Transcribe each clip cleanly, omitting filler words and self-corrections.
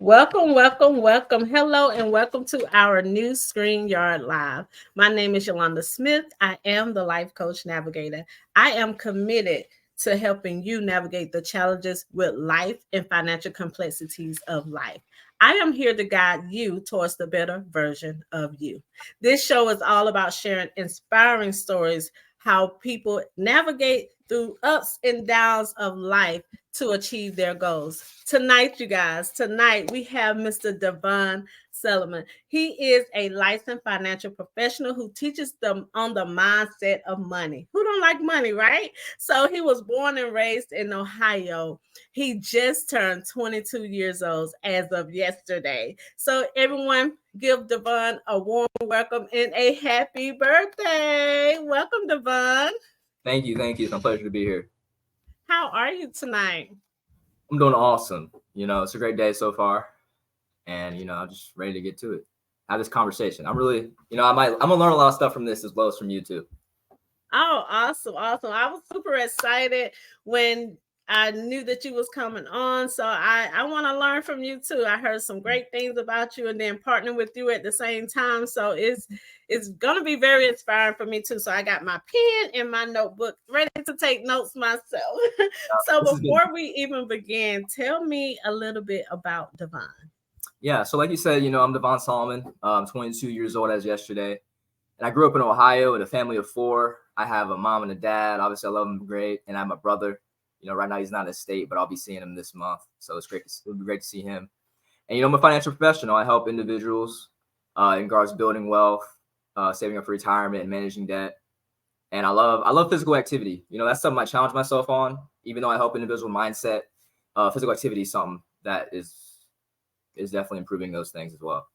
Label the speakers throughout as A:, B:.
A: Welcome, welcome, welcome. Hello, and welcome to our new StreamYard Live. My name is Yolanda Smith. I am the Life Coach Navigator. I am committed to helping you navigate the challenges with life and financial complexities of life. I am here to guide you towards the better version of you. This show is all about sharing inspiring stories, how people navigate through ups and downs of life to achieve their goals. Tonight, you guys, tonight we have Mr. Devon Solomon. He is a licensed financial professional who teaches them on the mindset of money. Who don't like money, right? So he was born and raised in Ohio. He just turned 22 years old as of yesterday. So everyone give Devon a warm welcome and a happy birthday. Welcome, Devon.
B: Thank you. Thank you. It's my pleasure to be here.
A: How are you tonight?
B: I'm doing awesome. It's a great day so far. And, I'm just ready to get to it. Have this conversation. I'm really, I'm going to learn a lot of stuff from this as well as from you too.
A: Oh, awesome, awesome. I was super excited when I knew that you was coming on. So I want to learn from you too. I heard some great things about you and then partnering with you at the same time. So it's gonna be very inspiring for me too. So I got my pen and my notebook ready to take notes myself. So before we even begin, tell me a little bit about Devon.
B: Yeah, so like you said, I'm Devon Solomon. I'm 22 years old as yesterday. And I grew up in Ohio in a family of four. I have a mom and a dad. Obviously, I love them great. And I have a brother. Right now he's not in the state, but I'll be seeing him this month. So it'll be great to see him. And, I'm a financial professional. I help individuals in regards to building wealth, saving up for retirement, and managing debt. And I love physical activity. That's something I challenge myself on. Even though I help individual mindset, physical activity is something that is definitely improving those things as well.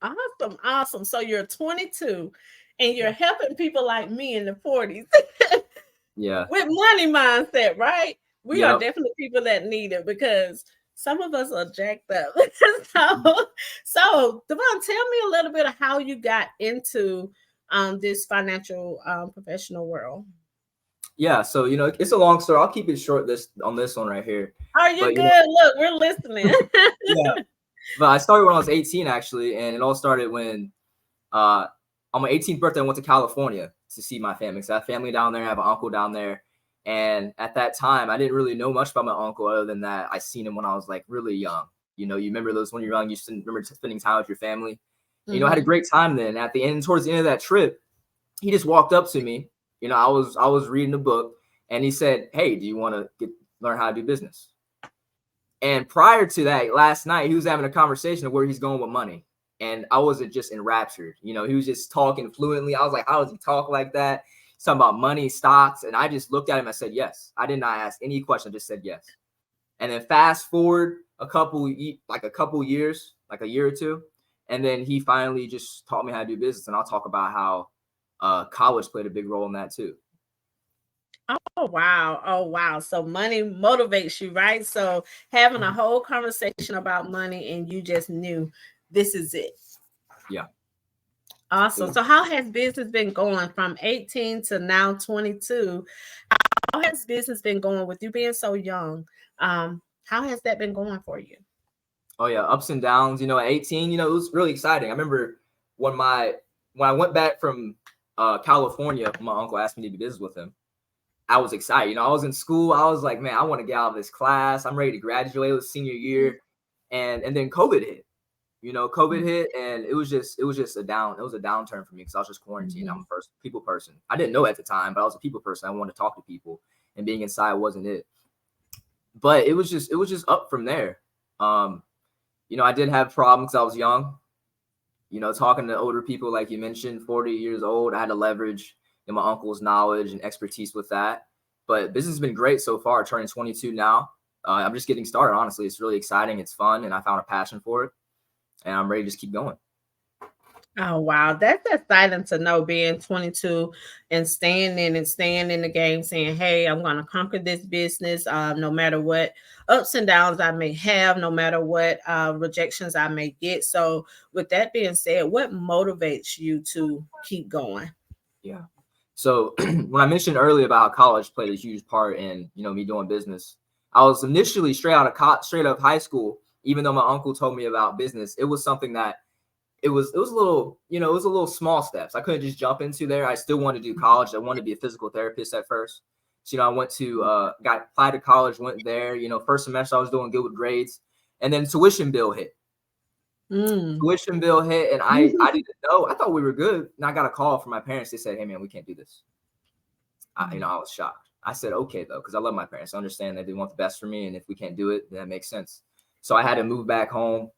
A: Awesome, awesome. So you're 22 and you're helping people like me in the 40s.
B: Yeah.
A: With money mindset, right? We are
B: Yep.
A: definitely people that need it because some of us are jacked up. so Devon, tell me a little bit of how you got into this financial professional world.
B: Yeah, so it's a long story. I'll keep it short on this one right here.
A: Are you
B: But,
A: good? Look, we're listening.
B: yeah. But I started when I was 18 actually, and it all started when on my 18th birthday I went to California to see my family. So I have family down there, I have an uncle down there. And at that time, I didn't really know much about my uncle other than that I seen him when I was like really young. You remember those when you're young, you remember spending time with your family. And, I had a great time then. At the end, towards the end of that trip, he just walked up to me. I was reading a book, and he said, "Hey, do you want to learn how to do business?" And prior to that, last night, he was having a conversation of where he's going with money. And I wasn't just enraptured. He was just talking fluently. I was like, how does he talk like that? He's talking about money, stocks. And I just looked at him and said, yes. I did not ask any question. I just said yes. And then fast forward a couple years, like a year or two. And then he finally just taught me how to do business. And I'll talk about how college played a big role in that too.
A: Oh wow. Oh wow. So money motivates you, right? So having a whole conversation about money and you just knew this is it.
B: Yeah.
A: Awesome. So how has business been going from 18 to now 22? How has business been going with you being so young? How has that been going for you?
B: Oh yeah, ups and downs. At 18, it was really exciting. I remember when I went back from California, my uncle asked me to do business with him. I was excited. I was in school. I was like, man, I want to get out of this class. I'm ready to graduate. It was senior year. And then COVID hit. COVID hit, and it was just a downturn for me because I was just quarantined. I'm a people person. I didn't know at the time, but I was a people person. I wanted to talk to people, and being inside wasn't it. But it was just up from there. I did have problems because I was young. Talking to older people, like you mentioned, 40 years old, I had to leverage my uncle's knowledge and expertise with that. But business has been great so far. Turning 22 now. I'm just getting started. Honestly, it's really exciting. It's fun, and I found a passion for it. And I'm ready to just keep going.
A: Oh wow, that's exciting to know being 22 and staying in the game, saying, "Hey, I'm going to conquer this business, no matter what ups and downs I may have, no matter what rejections I may get." So, with that being said, what motivates you to keep going?
B: Yeah. So when I mentioned earlier about how college played a huge part in me doing business, I was initially straight out of high school. even though my uncle told me about business, it was something that it was a little, it was a little small steps. I couldn't just jump into there. I still wanted to do college. I wanted to be a physical therapist at first. So, I went to got applied to college, went there. First semester I was doing good with grades, and then tuition bill hit. Tuition bill hit, and I didn't know. I thought we were good, and I got a call from my parents. They said, "Hey, man, we can't do this." I was shocked. I said, "Okay, though," because I love my parents. I understand that they want the best for me, and if we can't do it, then that makes sense. So I had to move back home.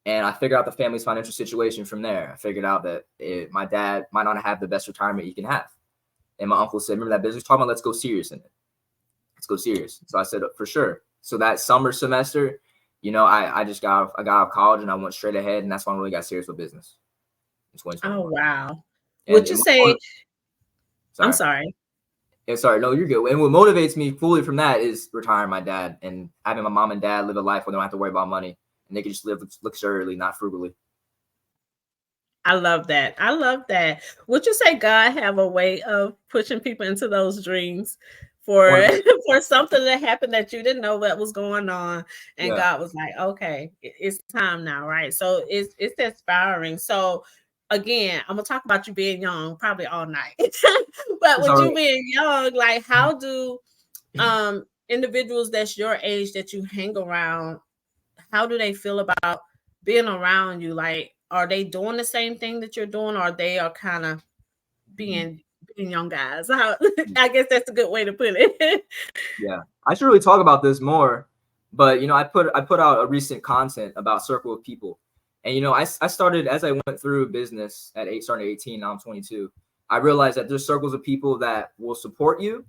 B: And I figured out the family's financial situation from there. I figured out that my dad might not have the best retirement he can have. And my uncle said, remember that business talking about, let's go serious in it. Let's go serious. So I said, for sure. So that summer semester, I got out of college and I went straight ahead. And that's when I really got serious with business.
A: Oh, wow.
B: And,
A: Would you say,
B: sorry.
A: I'm sorry.
B: Sorry, no, you're good. And what motivates me fully from that is retiring my dad and having my mom and dad live a life where they don't have to worry about money. And they can just live luxuriously, not frugally.
A: I love that. I love that. Would you say God have a way of pushing people into those dreams for for something that happened that you didn't know what was going on, and God was like, "Okay, it's time now," right? So it's inspiring. So again, I'm gonna talk about you being young, probably all night. But with you being young, like, how do individuals that's your age that you hang around, how do they feel about being around you? Like, are they doing the same thing that you're doing, or they are kind of being young guys? I guess that's a good way to put it.
B: Yeah, I should really talk about this more, but I put out a recent content about circle of people, and I started as I went through business at starting at 18. Now I'm 22. I realized that there's circles of people that will support you,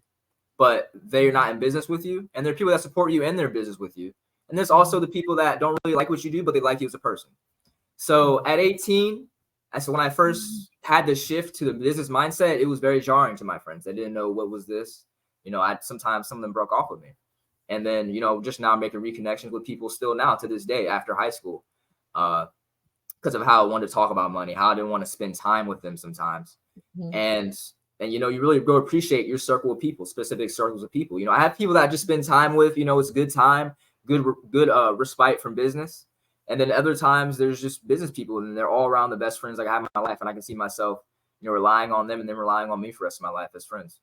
B: but they're not in business with you, and there are people that support you and they're in business with you. And there's also the people that don't really like what you do, but they like you as a person. So at 18, when I first had the shift to the business mindset, it was very jarring to my friends. They didn't know what was this. Sometimes some of them broke off with me. And then, just now making reconnections with people still now to this day after high school, because of how I wanted to talk about money, how I didn't want to spend time with them sometimes. And you really go appreciate your circle of people, specific circles of people. I have people that I just spend time with, it's a good time. Good respite from business, and then other times there's just business people, and they're all around the best friends like I have in my life, and I can see myself, relying on them and then relying on me for the rest of my life as friends.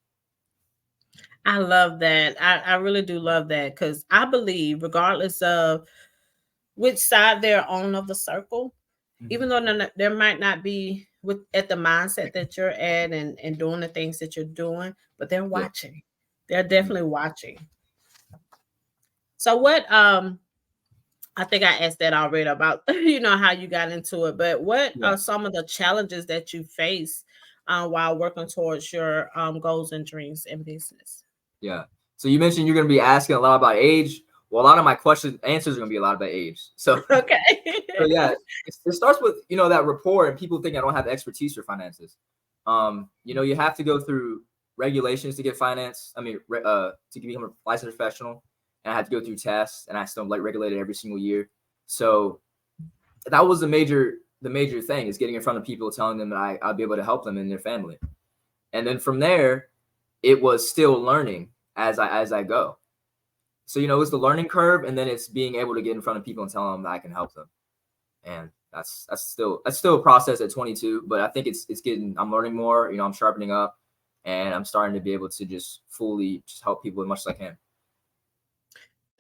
A: I love that. I really do love that, because I believe, regardless of which side they're on of the circle, even though there might not be at the mindset that you're at and doing the things that you're doing, but they're watching. They're definitely watching. So what I think I asked that already about how you got into it, but what are some of the challenges that you face while working towards your goals and dreams in business?
B: Yeah. So you mentioned you're going to be asking a lot about age. Well, a lot of my answers are going to be a lot about age. So
A: okay.
B: So yeah, it starts with that rapport and people think I don't have expertise for finances. You have to go through regulations to get finance. I mean, to become a licensed professional. And I had to go through tests, and I still regulated every single year. So that was the major thing, is getting in front of people, telling them that I'll be able to help them and their family. And then from there, it was still learning as I go. So it's the learning curve, and then it's being able to get in front of people and tell them that I can help them. And that's still a process at 22, but I think I'm learning more. I'm sharpening up, and I'm starting to be able to just fully help people as much as I can.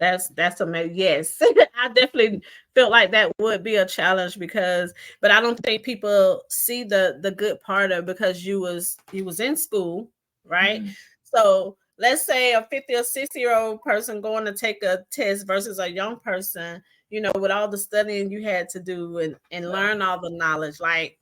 A: That's amazing. Yes, I definitely felt like that would be a challenge, but I don't think people see the good part of it, because you was in school, right? So let's say a 50 or 60-year-old person going to take a test versus a young person, with all the studying you had to do and learn all the knowledge. Like,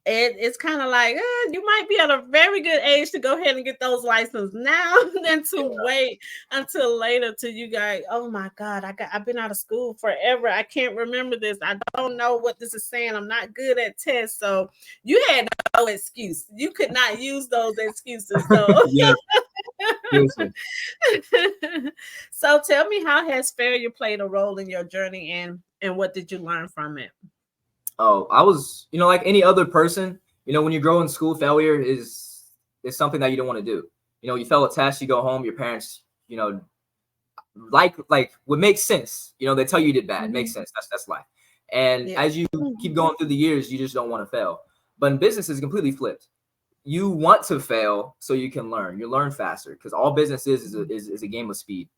A: it's kind of like, you might be at a very good age to go ahead and get those licenses now than to wait until later till you guys, oh my God, I've been out of school forever. I can't remember this. I don't know what this is saying. I'm not good at tests. So you had no excuse. You could not use those excuses. So So tell me, how has failure played a role in your journey, and what did you learn from it?
B: Oh, I was, like any other person, when you grow in school, failure is something that you don't want to do. You fail a test, you go home, your parents, like what makes sense. They tell you did bad. It
A: Mhm.
B: makes sense. That's life. And
A: Yeah.
B: as you keep going through the years, you just don't want to fail. But in business, it's completely flipped. You want to fail so you can learn. You learn faster because all business is a game of speed.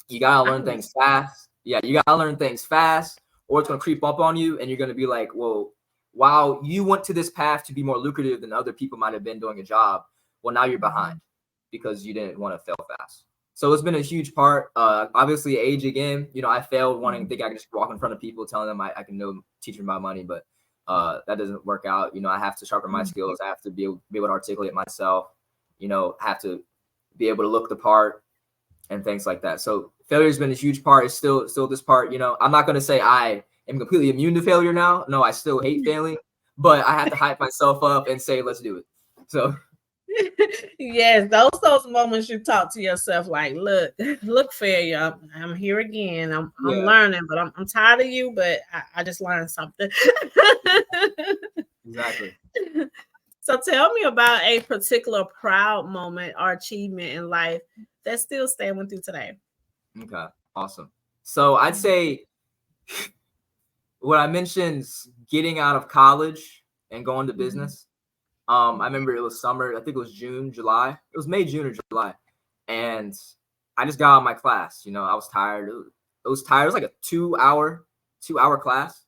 B: You gotta
A: I
B: learn
A: was.
B: things fast. Yeah, you gotta learn things fast, or it's gonna creep up on you, and you're gonna be like, "Well, wow, you went to this path to be more lucrative than other people might have been doing a job. Well, now you're behind because you didn't want to fail fast." So it's been a huge part. Obviously, age again. I failed wanting to think I could just walk in front of people telling them I can teach them about money, but that doesn't work out. I have to sharpen my skills. I have to be able to articulate myself. I have to be able to look the part and things like that. So failure has been a huge part. It's still this part. I'm not going to say I am completely immune to failure now. No, I still hate failing, but I have to hype myself up and say, let's do it. So
A: Yes, those moments you talk to yourself like, look, failure. I'm here again. I'm
B: yeah,
A: learning, but I'm tired of you. But I just learned something.
B: exactly.
A: So tell me about a particular proud moment or achievement in life that's still staying with you today.
B: Okay, awesome. So I'd say what I mentioned, getting out of college and going to
A: Mhm.
B: business. I remember it was summer. I think it was June, July. It was May, June, or July, and I just got out of my class. I was tired. It was tired. It was like a 2 hour class,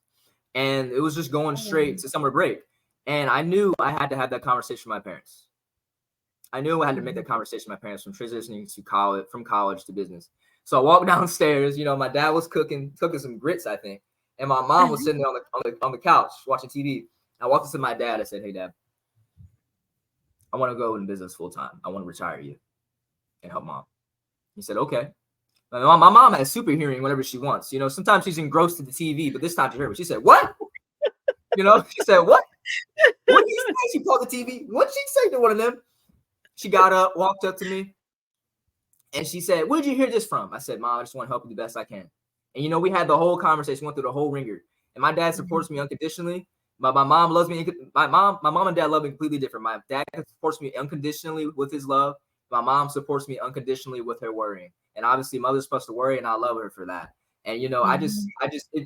B: and it was just going straight to summer break. And I knew I had to have that conversation with my parents. I knew I had to make that conversation with my parents from transitioning to college, from college to business. So I walked downstairs. My dad was cooking some grits, I think, and my mom was sitting there on the couch watching TV. I walked up to my dad. I said, "Hey, Dad, I want to go in business full time. I want to retire you and help mom." He said, "Okay." My mom has super hearing whenever she wants. Sometimes she's engrossed to the TV, but this time she heard me. She said, "What?" She said, "What? What did he say?" She paused the TV. What did she say to one of them? She got up, walked up to me, and she said, "Where did you hear this from?" I said, "Mom, I just want to help you the best I can." And we had the whole conversation, went through the whole ringer. And my dad supports me unconditionally. My mom loves me. My mom and dad love me completely different. My dad supports me unconditionally with his love. My mom supports me unconditionally with her worrying. And obviously, mother's supposed to worry, and I love her for that. And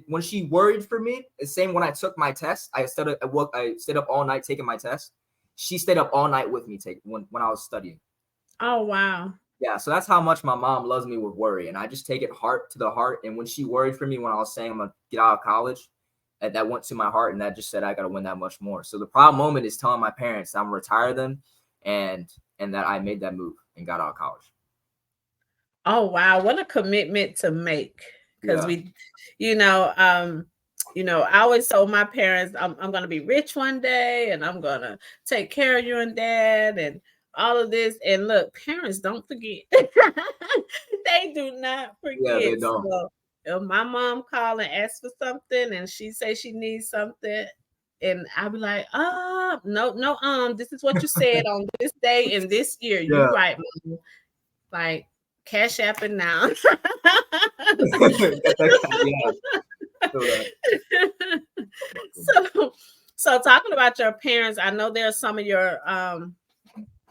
B: when she worried for me, the same when I took my test, I stayed up all night taking my test. She stayed up all night with me when I was studying.
A: Oh wow.
B: Yeah, so that's how much my mom loves me with worry, and I just take it heart to the heart. And when she worried for me when I was saying I'm gonna get out of college, that went to my heart, and that just said I gotta win that much more. So the proud moment is telling my parents I'm gonna retire them, and that I made that move and got out of college.
A: Oh wow, what a commitment to make. Because
B: Yeah,
A: I always told my parents I'm gonna be rich one day and I'm gonna take care of you and dad and all of this. And look, parents don't forget. They do not
B: yeah, they
A: forget.
B: don't.
A: So if my mom call and ask for something and she say she needs something, and I'll be like, no, no, this is what you said on this day in this year. You
B: Yeah,
A: right, mom. Like cash app it now.
B: Got that yeah, feel that.
A: so so talking about your parents, I know they're some of your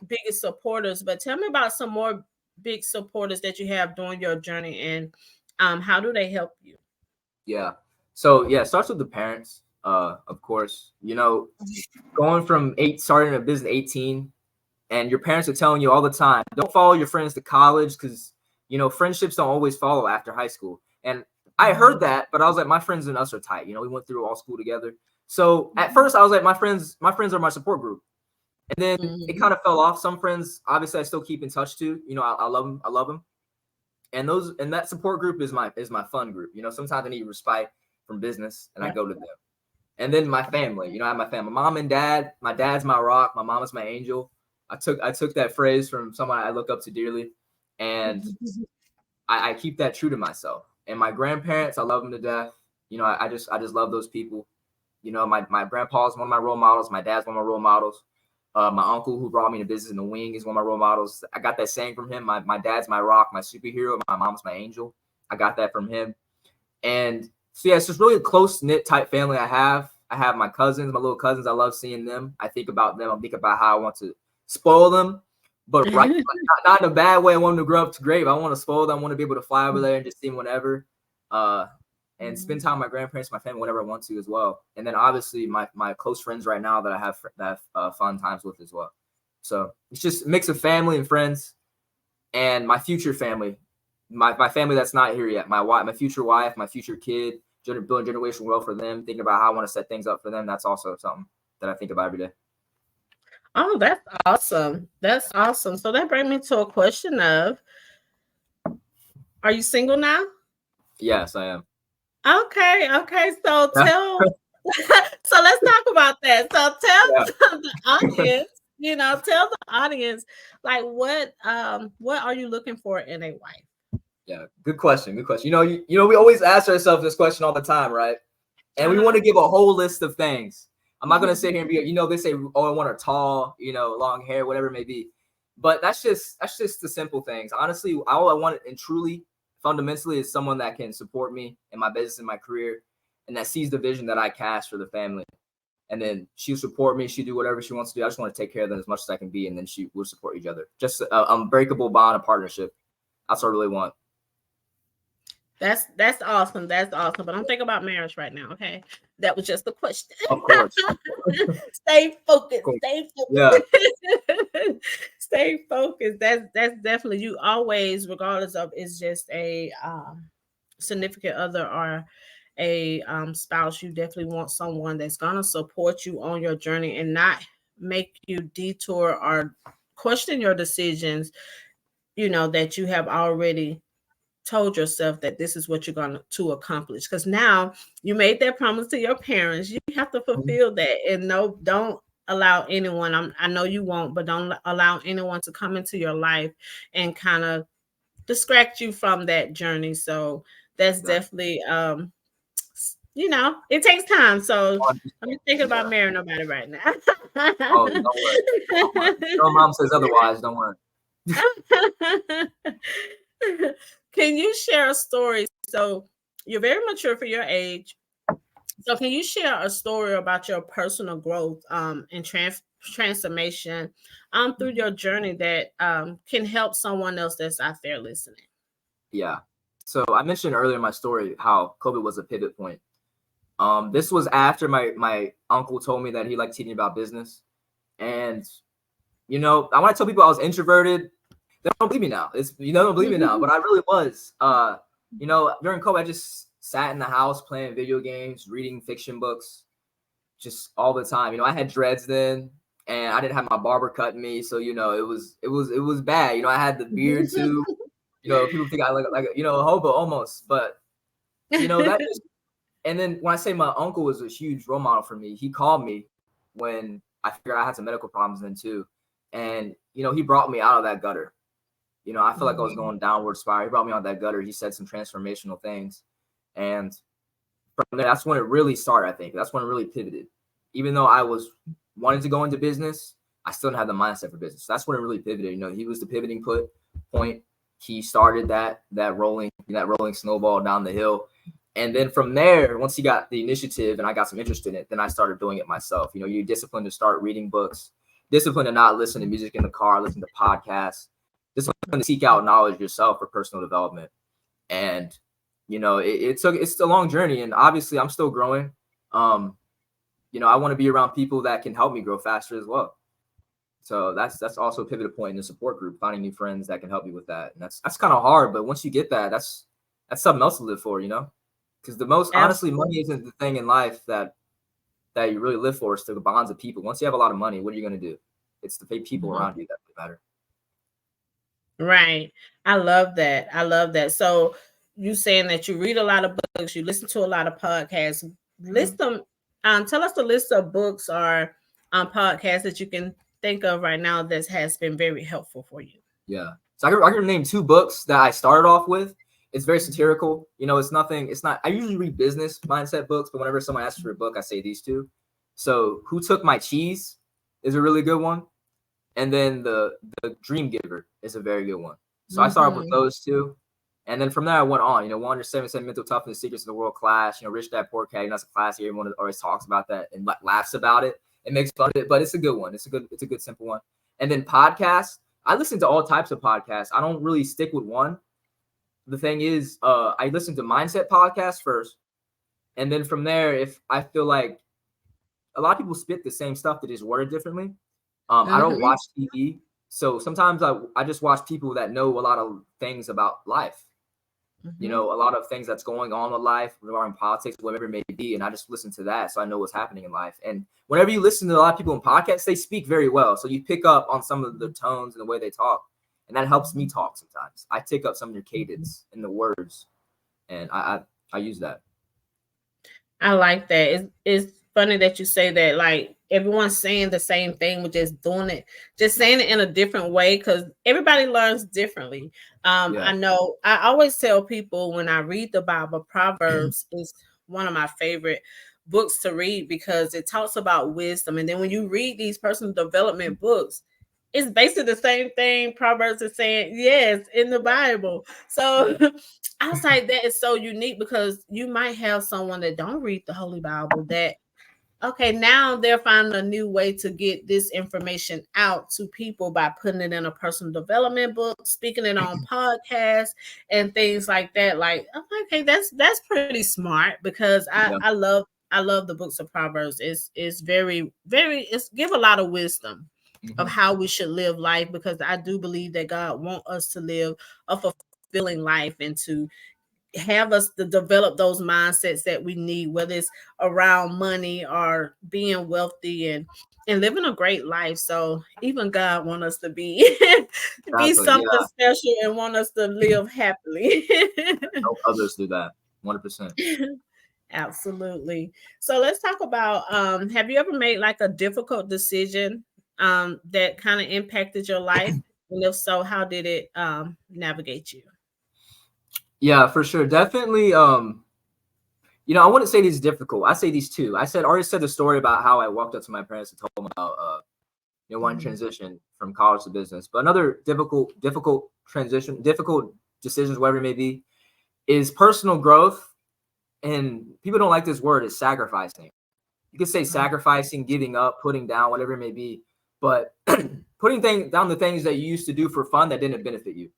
A: biggest supporters, but tell me about some more big supporters that you have during your journey and how do they help you?
B: Yeah. So yeah, it starts with the parents. Of course, going from starting a business at 18, and your parents are telling you all the time, don't follow your friends to college because friendships don't always follow after high school. And I heard that, but I was like, my friends and us are tight. We went through all school together. So at first I was like, my friends are my support group. And then it
A: Mhm.
B: kind of fell off. Some friends, obviously, I still keep in touch to. I love them. I love them. And that support group is my fun group. Sometimes I need respite from business, and I
A: Yeah.
B: go to them. And then my family. I have my family, mom and dad. My dad's my rock. My mom is my angel. I took that phrase from someone I look up to dearly, and I keep that true to myself. And my grandparents, I love them to death. I just love those people. My grandpa is one of my role models. My dad's one of my role models. My uncle who brought me into business in the wing is one of my role models. I got that saying from him. My dad's my rock, my superhero. My mom's my angel. I got that from him. And so yeah, it's just really a close knit type family I have. I have my little cousins. I love seeing them. I think about them. I think about how I want to spoil them. but right, not in a bad way. I want them to grow up to great. I want to spoil them. I want to be able to fly over there and just see them whenever, and spend time with my grandparents, my family, whenever I want to as well. And then obviously my close friends right now that I have fun times with as well. So it's just a mix of family and friends, and my future family, my family that's not here yet. My future wife, my future kid, building generational wealth for them. Thinking about how I want to set things up for them. That's also something that I think about every day.
A: Oh, that's awesome. That's awesome. So that brings me to a question of, are you single now?
B: Yes, I am.
A: Okay, okay. So tell so let's talk about that. So
B: Yeah.
A: tell the audience, tell the audience like what are you looking for in a wife?
B: Yeah, good question. Good question. We always ask ourselves this question all the time, right? And we want to give a whole list of things. I'm not gonna sit here and be, they say, oh, I want her tall, long hair, whatever it may be. But that's just the simple things. Honestly, all I want and truly, fundamentally, is someone that can support me in my business and my career, and that sees the vision that I cast for the family. And then she'll support me. She'll do whatever she wants to do. I just want to take care of them as much as I can be, and then she will support each other. Just an unbreakable bond of partnership. That's what I really want.
A: That's awesome. That's awesome. But I'm thinking about marriage right now. Okay, that was just a question.
B: Of course.
A: Stay focused.
B: Cool.
A: Stay focused.
B: Yeah.
A: Stay focused. That's definitely you. Always, regardless of it's just a significant other or a spouse. You definitely want someone that's gonna support you on your journey and not make you detour or question your decisions. That you have already told yourself that this is what you're going to accomplish, because now you made that promise to your parents. You have to fulfill that, and no, don't allow anyone, I know you won't, but don't allow anyone to come into your life and kind of distract you from that journey. So that's definitely it takes time. So I'm just thinking about marrying nobody right now.
B: Oh, don't worry. Don't worry. Your mom says otherwise. Don't worry.
A: Can you share a story? So you're very mature for your age. So can you share a story about your personal growth and transformation through your journey that can help someone else that's out there listening?
B: Yeah. So I mentioned earlier in my story how COVID was a pivot point. This was after my uncle told me that he liked teaching about business. And, I want to tell people I was introverted. They don't believe me now. Don't believe me now, but I really was. During COVID, I just sat in the house playing video games, reading fiction books, just all the time. I had dreads then, and I didn't have my barber cutting me, so it was bad. I had the beard too. People think I look like a hobo almost, but that just. And then when I say my uncle was a huge role model for me, he called me when I figured I had some medical problems then too, and he brought me out of that gutter. I feel like I was going downward spiral. He brought me out of that gutter. He said some transformational things. And from there, that's when it really started, I think. That's when it really pivoted. Even though I was wanting to go into business, I still didn't have the mindset for business. That's when it really pivoted. He was the pivoting point. He started that rolling snowball down the hill. And then from there, once he got the initiative and I got some interest in it, then I started doing it myself. You're disciplined to start reading books, disciplined to not listen to music in the car, listen to podcasts, disciplined to seek out knowledge yourself for personal development. And, it's a long journey. And obviously I'm still growing. I want to be around people that can help me grow faster as well. So that's also a pivotal point in the support group, finding new friends that can help you with that. And that's kind of hard. But once you get that, that's something else to live for, Because honestly, money isn't the thing in life that you really live for. It's the bonds of people. Once you have a lot of money, what are you going to do? It's the people around you that matter.
A: Right. I love that. I love that. So you saying that you read a lot of books, you listen to a lot of podcasts. List them. Tell us the list of books or podcasts that you can think of right now that has been very helpful for you.
B: Yeah. So I can name 2 books that I started off with. It's very satirical. It's not, I usually read business mindset books, but whenever someone asks for a book, I say these 2. So Who Took My Cheese is a really good one. And then the Dream Giver is a very good one. So I started with those 2. And then from there I went on, 177 Mental Toughness, Secrets of the World Class, Rich Dad Poor Dad, that's a class here. Everyone always talks about that and laughs about it and makes fun of it, but it's a good one. It's a good simple one. And then podcasts, I listen to all types of podcasts. I don't really stick with one. The thing is, I listen to mindset podcasts first, and then from there, if I feel like a lot of people spit the same stuff, they just word it differently. I don't
A: Mm-hmm.
B: watch TV, so sometimes I just watch people that know a lot of things about life.
A: Mm-hmm.
B: A lot of things that's going on with life, regarding politics, whatever it may be, and I just listen to that, so I know what's happening in life. And whenever you listen to a lot of people in podcasts, they speak very well, so you pick up on some of the tones and the way they talk, and that helps me talk. Sometimes I pick up some of their cadence and the words, and I use that.
A: I like that. It's funny that you say that. Like everyone's saying the same thing, but just doing it, just saying it in a different way because everybody learns differently.
B: Yeah.
A: I know. I always tell people when I read the Bible, Proverbs is one of my favorite books to read because it talks about wisdom. And then when you read these personal development books, it's basically the same thing Proverbs is saying, yes, in the Bible. So I was like, that is so unique because you might have someone that don't read the Holy Bible that okay, now they're finding a new way to get this information out to people by putting it in a personal development book, speaking it on podcasts and things like that. Like, I'm like, okay, that's pretty smart because
B: Yeah.
A: I love the books of Proverbs. It's very it's give a lot of wisdom of
B: Hmm.
A: how we should live life because I do believe that God wants us to live a fulfilling life and to have us to develop those mindsets that we need, whether it's around money or being wealthy and living a great life. So even God want us to be be
B: Exactly.
A: something
B: Yeah.
A: special and want us to live happily.
B: Help others do that. 100%.
A: Absolutely. So let's talk about have you ever made like a difficult decision that kind of impacted your life? And if so, how did it navigate you?
B: Yeah, for sure. Definitely. I wouldn't say these difficult. I say these two. Already said the story about how I walked up to my parents and told them about one
A: Mhm.
B: transition from college to business. But another difficult transition, difficult decisions, whatever it may be, is personal growth. And people don't like this word, is sacrificing. You could say sacrificing, giving up, putting down, whatever it may be. But putting down the things that you used to do for fun that didn't benefit you.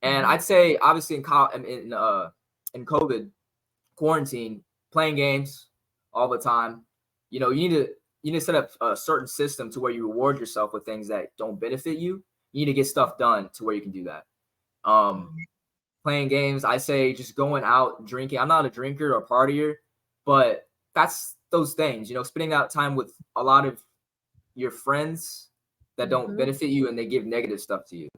B: And
A: Mhm.
B: I'd say obviously in COVID quarantine, playing games all the time. You need to set up a certain system to where you reward yourself with things that don't benefit you. You need to get stuff done to where you can do that. Um, Playing games, I say just going out drinking. I'm not a drinker or partier, but that's those things. Spending out time with a lot of your friends that don't
A: Mhm.
B: benefit you and they give negative stuff to you.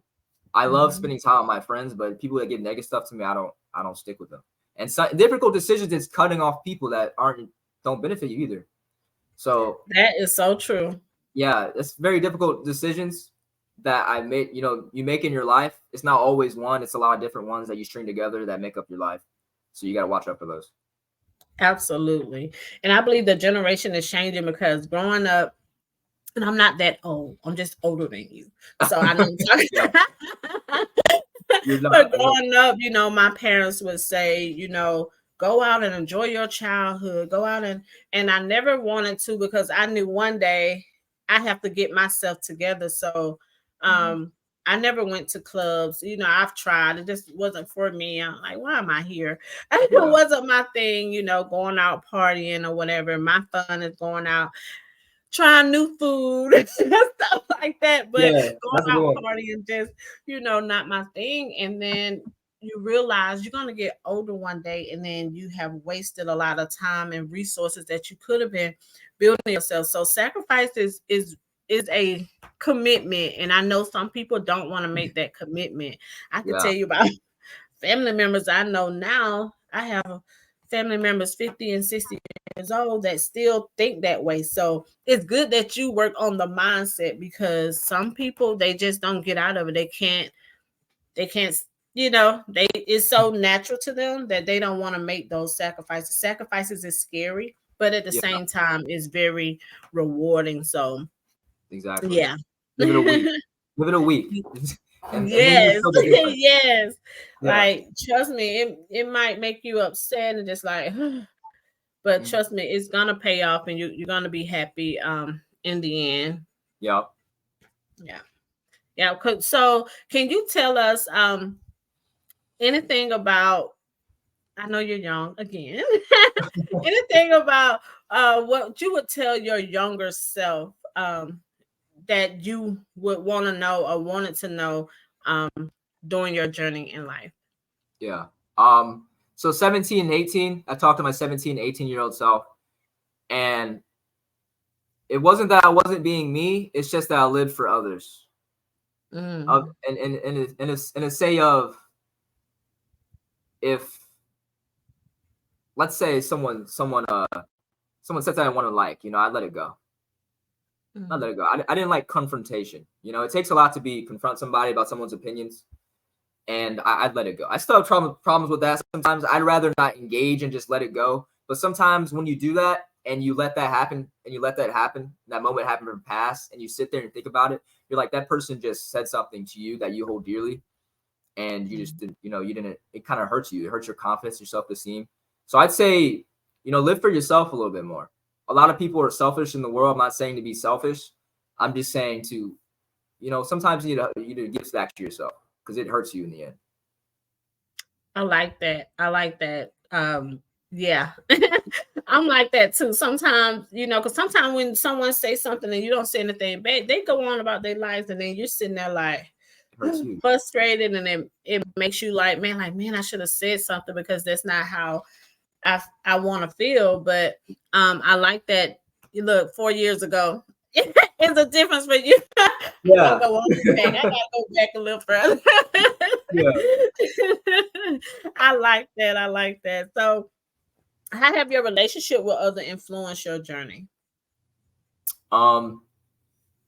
B: I love
A: Mhm.
B: spending time with my friends, but people that give negative stuff to me, I don't stick with them. And so difficult decisions is cutting off people that don't benefit you either. So
A: That is so true.
B: yeah, it's very difficult decisions that I made. You make in your life. It's not always one. It's a lot of different ones that you string together that make up your life. So you got to watch out for those.
A: Absolutely. And I believe the generation is changing because growing up, and I'm not that old, I'm just older than you. So I know I'm
B: Yeah,
A: talking.
B: you're not.
A: But
B: I know.
A: growing up, my parents would say, go out and enjoy your childhood. Go out and I never wanted to because I knew one day I have to get myself together. So
B: Mhm.
A: I never went to clubs. I've tried. It just wasn't for me. I'm like, why am I here? It
B: Yeah,
A: wasn't my thing, going out partying or whatever. My fun is going out trying new food and stuff like that. But
B: yeah,
A: going
B: that's a good
A: out
B: one.
A: partying just, not my thing. And then you realize you're gonna get older one day and then you have wasted a lot of time and resources that you could have been building yourself. So sacrifice is a commitment. And I know some people don't want to make that commitment. I could
B: Yeah,
A: tell you about family members I know now. I have family members 50 and 60 years old that still think that way. So it's good that you work on the mindset because some people they just don't get out of it. They can't they it's so natural to them that they don't want to make those sacrifices. Sacrifices is scary, but at the
B: yeah,
A: same time it's very rewarding. So
B: exactly.
A: yeah.
B: Give it a week. Give it a week, and then you'll
A: Yes,
B: feel the difference.
A: yes.
B: Yeah.
A: Like, trust me, it might make you upset and just like, but
B: Mhm.
A: trust me, it's gonna pay off, and you're gonna be happy. In the end,
B: Yeah.
A: yeah. Yeah. So can you tell us anything about, I know you're young again. Anything about what you would tell your younger self that you would want to know or wanted to know um during your journey in life?
B: Yeah. So 17 and 18, I talked to my 17, 18-year-old self, and it wasn't that I wasn't being me, it's just that I lived for others.
A: Mm.
B: In a say of, if let's say someone said that I want to, like, I let it go. I let
A: Mm.
B: it go. I didn't like confrontation. It takes a lot to be confront somebody about someone's opinions, and I'd let it go. I still have problems with that sometimes. I'd rather not engage and just let it go. But sometimes when you do that and you let that happen, that moment happen from the past, and you sit there and think about it, you're like, that person just said something to you that you hold dearly, and you just didn't, you didn't. It kind of hurts you. It hurts your confidence, your self-esteem. So I'd say, live for yourself a little bit more. A lot of people are selfish in the world. I'm not saying to be selfish. I'm just saying to, sometimes you need to give back to yourself, because it hurts you in the end.
A: I like that. I like that. Yeah. I'm like that too. Sometimes, because sometimes when someone says something and you don't say anything back, they go on about their lives, and then you're sitting there like
B: It hurts you.
A: frustrated, and then it makes you like, man, I should have said something because that's not how I want to feel. But I like that. You look, 4 years ago, it's a difference for you. I'm gonna
B: Yeah.
A: go on back. I gotta go back a little further.
B: Yeah.
A: I like that. I like that. So, how have your relationship with other influenced your journey?
B: Um,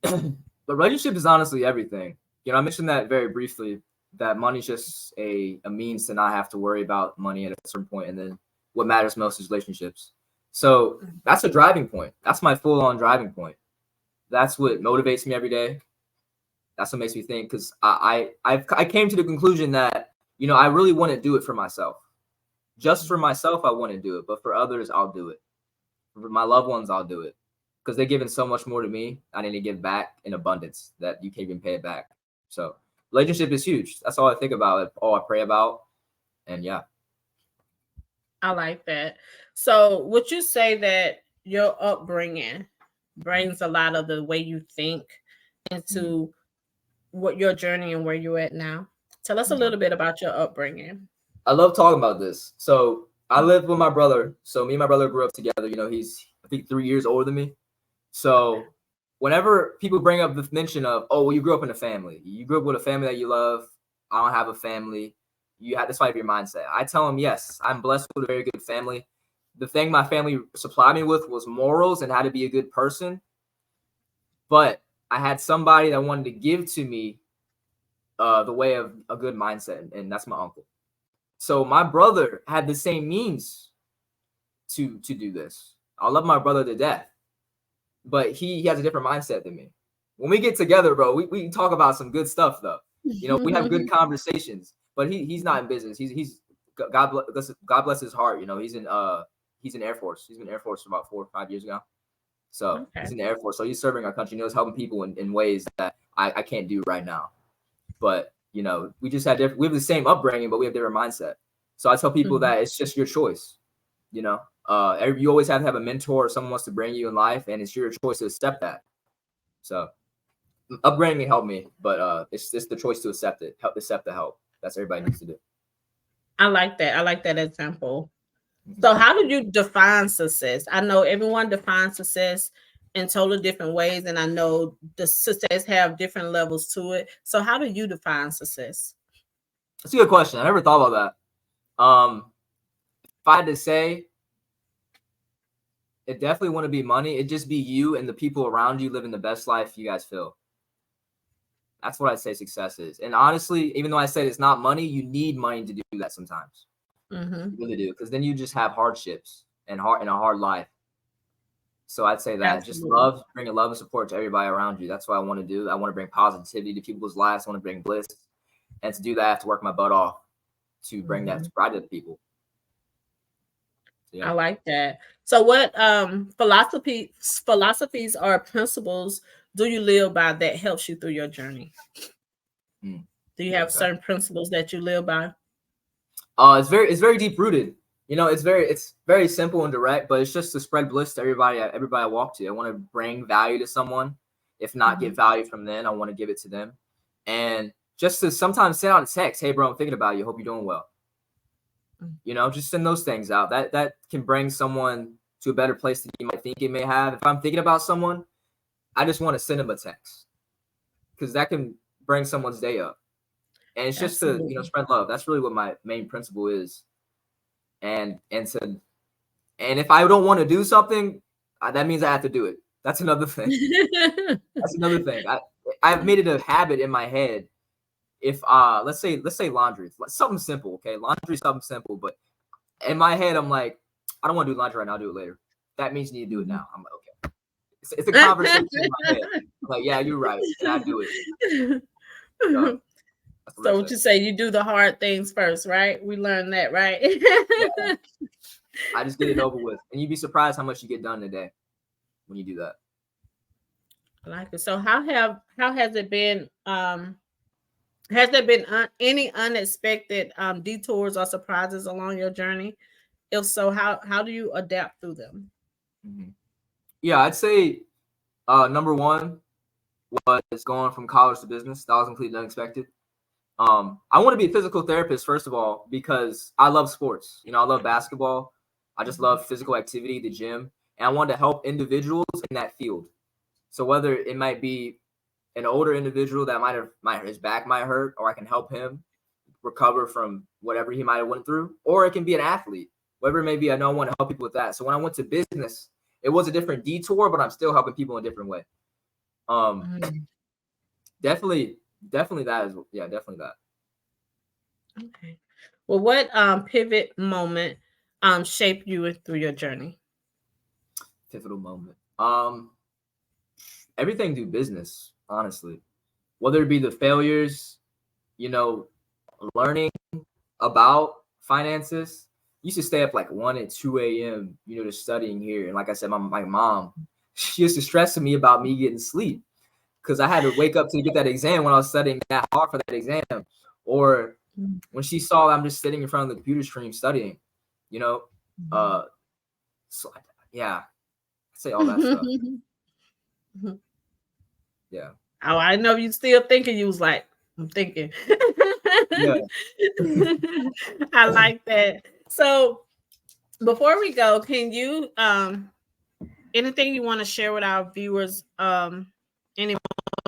B: the relationship is honestly everything. I mentioned that very briefly, that money's just a means to not have to worry about money at a certain point, and then what matters most is relationships. So that's a driving point. That's my full on driving point. That's what motivates me every day. That's what makes me think, because I came to the conclusion that, I really want to do it for myself. Just for myself, I want to do it, but for others, I'll do it. For my loved ones, I'll do it, because they're giving so much more to me. I need to give back in abundance that you can't even pay it back. So relationship is huge. That's all I think about. All I pray about, and yeah.
A: I like that. So, would you say that your upbringing brings a lot of the way you think
B: Mm.
A: into what your journey and where you're at now? Tell us a
B: Yeah.
A: little bit about your upbringing.
B: I love talking about this. So I live with my brother. So me and my brother grew up together. He's, I think, 3 years older than me. So whenever people bring up the mention of, oh, well, you grew up in a family, you grew up with a family that you love. I don't have a family. You have this might be your mindset. I tell them, yes, I'm blessed with a very good family. The thing my family supplied me with was morals and how to be a good person. But I had somebody that wanted to give to me the way of a good mindset, and that's my uncle. So my brother had the same means to do this. I love my brother to death, but he has a different mindset than me. When we get together, bro, we talk about some good stuff though. We have good conversations. But he's not in business. He's God bless his heart. He's in Air Force. He's been in Air Force for about 4 or 5 years now. So
A: Okay.
B: he's in the Air Force. So he's serving our country. He knows helping people in ways that I can't do right now. But we just had we have the same upbringing, but we have different mindset. So I tell people
A: Mhm.
B: that it's just your choice. You always have to have a mentor or someone wants to bring you in life, and it's your choice to accept that. So upbringing helped me, but it's just the choice to accept it, help accept the help. That's what everybody needs to do.
A: I like that. I like that example.
B: Mhm.
A: So, how do you define success? I know everyone defines success in totally different ways, and I know the success have different levels to it. So, how do you define success?
B: That's a good question. I never thought about that. If I had to say, it definitely wouldn't be money. It'd just be you and the people around you living the best life you guys feel. That's what I'd say success is. And honestly, even though I said it's not money, you need money to do that sometimes.
A: Mm-hmm.
B: You really do, because then you just have hardships and a hard life. So I'd say that just
A: Absolutely.
B: love, bringing love and support to everybody around you. That's what I want to do. I want to bring positivity to people's lives. I want to bring bliss, and to do that, I have to work my butt off to bring that
A: Hmm.
B: to pride to the people. So,
A: I
B: yeah.
A: like that. So, what philosophies or principles do you live by that helps you through your journey?
B: Mm.
A: Do you have
B: Okay.
A: certain principles that you live by?
B: It's very deep rooted. It's very simple and direct, but it's just to spread bliss to everybody I walk to. I want to bring value to someone. If not
A: Mhm.
B: get value from them, I want to give it to them. And just to sometimes send out a text, hey bro, I'm thinking about you. Hope you're doing well.
A: Mm.
B: Just send those things out. That can bring someone to a better place than you might think it may have. If I'm thinking about someone, I just want to send them a text because that can bring someone's day up. And it's just to
A: Absolutely.
B: spread love. That's really what my main principle is. And if I don't want to do something, that means I have to do it. That's another thing. That's another thing. I've made it a habit in my head. If let's say laundry, something simple, okay? Laundry is something simple, but in my head I'm like, I don't want to do laundry right now. I'll do it later. That means you need to do it
A: Mhm.
B: now. I'm like, okay. It's a conversation in my head. I'm like, yeah, you're right, and I do it. So that's what I
A: So
B: say.
A: what you say, you do the hard things first, right? We learned that, right?
B: Yeah, I just get it over with, and you'd be surprised how much you get done in a day when you do that.
A: I like it. So how has it been? Has there been any unexpected detours or surprises along your journey? If so, how do you adapt through them?
B: Mm-hmm. Yeah, I'd say number one was going from college to business. That was completely unexpected. I want to be a physical therapist first of all because I love sports. I love basketball. I just
A: Mhm.
B: love physical activity, the gym, and I want to help individuals in that field. So whether it might be an older individual that his back might hurt, or I can help him recover from whatever he might have went through, or it can be an athlete, whatever it may be. I know I want to help people with that. So when I went to business, it was a different detour, but I'm still helping people in a different way. Um,
A: Mm,
B: definitely, definitely that is yeah, definitely that
A: okay. Well, what pivot moment shaped you through your journey?
B: pivotal moment. Everything through business, honestly, whether it be the failures, you know, learning about finances. Used to stay up like 1 and 2 a.m. Just studying here. And like I said, my mom, she used to stress to me about me getting sleep because I had to wake up to get that exam when I was studying that hard for that exam. Or
A: Mm.
B: when she saw I'm just sitting in front of the computer screen studying, you know, uh, so yeah, I'd say all that stuff. Yeah,
A: Oh, I know you still thinking. You was like, I'm thinking.
B: yeah.
A: I like that. So before we go, can you anything you want to share with our viewers? Any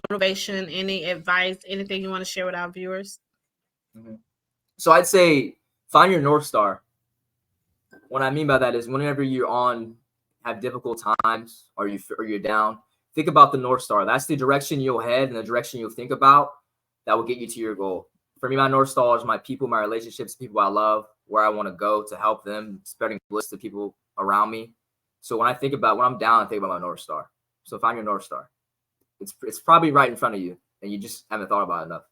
A: motivation, any advice, anything you want to share with our viewers?
B: Mhm. So I'd say find your North Star. What I mean by that is whenever you're on have difficult times or you're down, think about the North Star. That's the direction you'll head and the direction you'll think about that will get you to your goal. For me, my North Star is my people, my relationships, people I love, where I want to go to help them, spreading bliss to people around me. So when I'm down, I think about my North Star. So find your North Star. It's probably right in front of you, and you just haven't thought about it enough.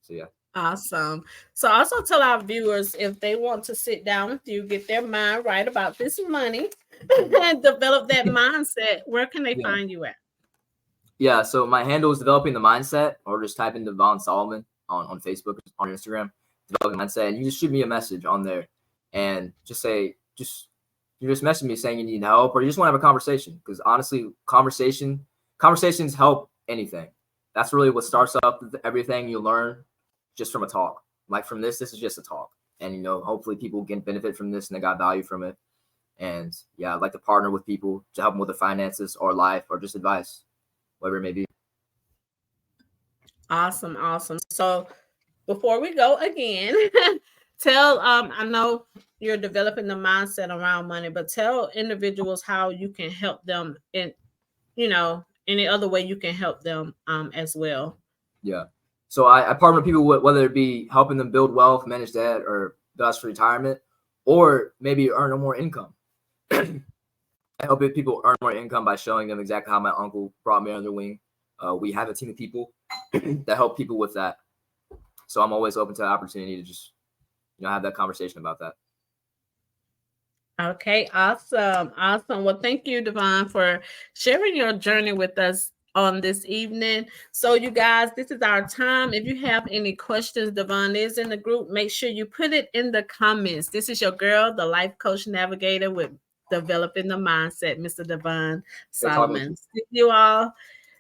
B: So yeah.
A: Awesome. So also tell our viewers if they want to sit down with you, get their mind right about this money, and develop that mindset, where can they
B: Yeah.
A: find you at?
B: Yeah, so my handle is developing the mindset, or just type in Devon Solomon on Facebook, on Instagram, developing mindset, and you just shoot me a message on there, and you just message me saying you need help, or you just want to have a conversation. Because honestly, conversations help anything. That's really what starts up everything you learn, just from a talk. Like from this is just a talk, and hopefully people can benefit from this and they got value from it. And yeah, I'd like to partner with people to help them with their finances or life or just advice, whatever it may be.
A: Awesome, awesome. So before we go again, tell I know you're developing the mindset around money, but tell individuals how you can help them in any other way you can help them as well.
B: Yeah. So I partner with people with, whether it be helping them build wealth, manage debt, or invest for retirement, or maybe earn more income. I help people earn more income by showing them exactly how my uncle brought me under their wing. We have a team of people that help people with that. So I'm always open to the opportunity to just have that conversation about that.
A: Okay, awesome. Awesome. Well, thank you, Devon, for sharing your journey with us. on this evening. So, you guys, this is our time. If you have any questions, Devon is in the group. Make sure you put it in the comments. This is your girl, the life coach navigator with developing the mindset, Mr. Devon
B: Great talking with you.
A: Solomon. See you all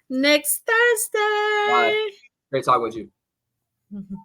A: next
B: Bye.
A: Thursday.
B: Great talking with you.